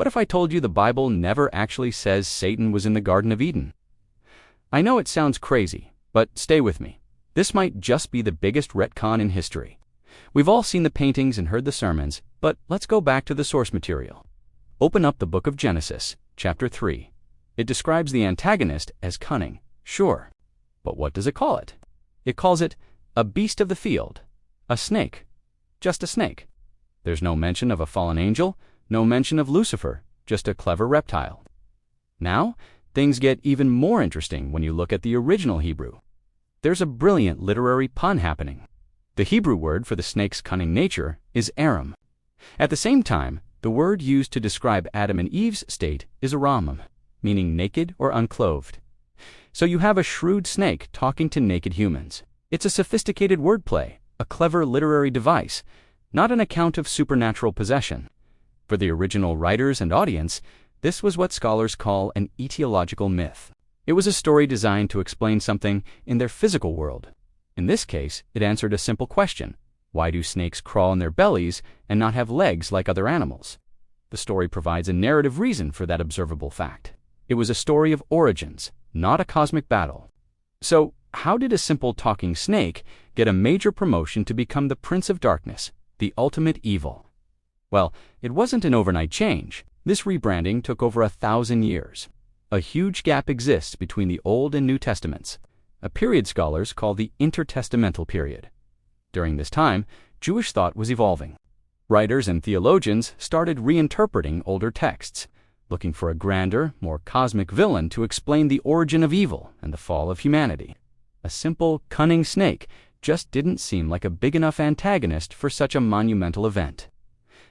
What if I told you the Bible never actually says Satan was in the Garden of Eden? I know it sounds crazy, but stay with me. This might just be the biggest retcon in history. We've all seen the paintings and heard the sermons, but let's go back to the source material. Open up the book of Genesis, chapter 3. It describes the antagonist as cunning, sure. But what does it call it? It calls it a beast of the field, a snake, just a snake. There's no mention of a fallen angel, no mention of Lucifer, just a clever reptile. Now, things get even more interesting when you look at the original Hebrew. There's a brilliant literary pun happening. The Hebrew word for the snake's cunning nature is aram. At the same time, the word used to describe Adam and Eve's state is aramim, meaning naked or unclothed. So you have a shrewd snake talking to naked humans. It's a sophisticated wordplay, a clever literary device, not an account of supernatural possession. For the original writers and audience, this was what scholars call an etiological myth. It was a story designed to explain something in their physical world. In this case, it answered a simple question: why do snakes crawl on their bellies and not have legs like other animals? The story provides a narrative reason for that observable fact. It was a story of origins, not a cosmic battle. So, how did a simple talking snake get a major promotion to become the Prince of Darkness, the ultimate evil? Well, it wasn't an overnight change. This rebranding took over 1,000 years. A huge gap exists between the Old and New Testaments, a period scholars call the intertestamental period. During this time, Jewish thought was evolving. Writers and theologians started reinterpreting older texts, looking for a grander, more cosmic villain to explain the origin of evil and the fall of humanity. A simple, cunning snake just didn't seem like a big enough antagonist for such a monumental event.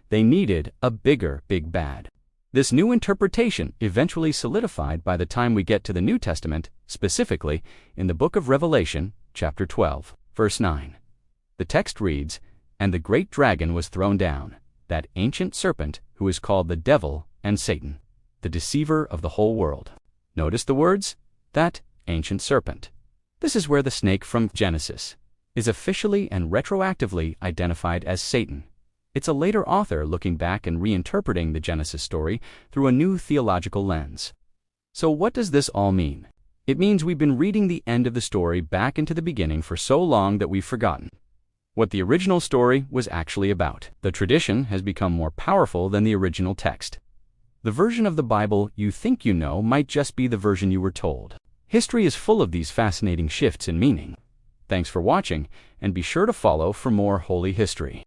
They needed a bigger big bad. This new interpretation eventually solidified by the time we get to the New Testament, specifically in the book of Revelation, chapter 12, verse 9. The text reads, "And the great dragon was thrown down, that ancient serpent who is called the devil and Satan, the deceiver of the whole world." Notice the words, that ancient serpent. This is where the snake from Genesis is officially and retroactively identified as Satan. It's a later author looking back and reinterpreting the Genesis story through a new theological lens. So what does this all mean? It means we've been reading the end of the story back into the beginning for so long that we've forgotten what the original story was actually about. The tradition has become more powerful than the original text. The version of the Bible you think you know might just be the version you were told. History is full of these fascinating shifts in meaning. Thanks for watching, and be sure to follow for more holy history.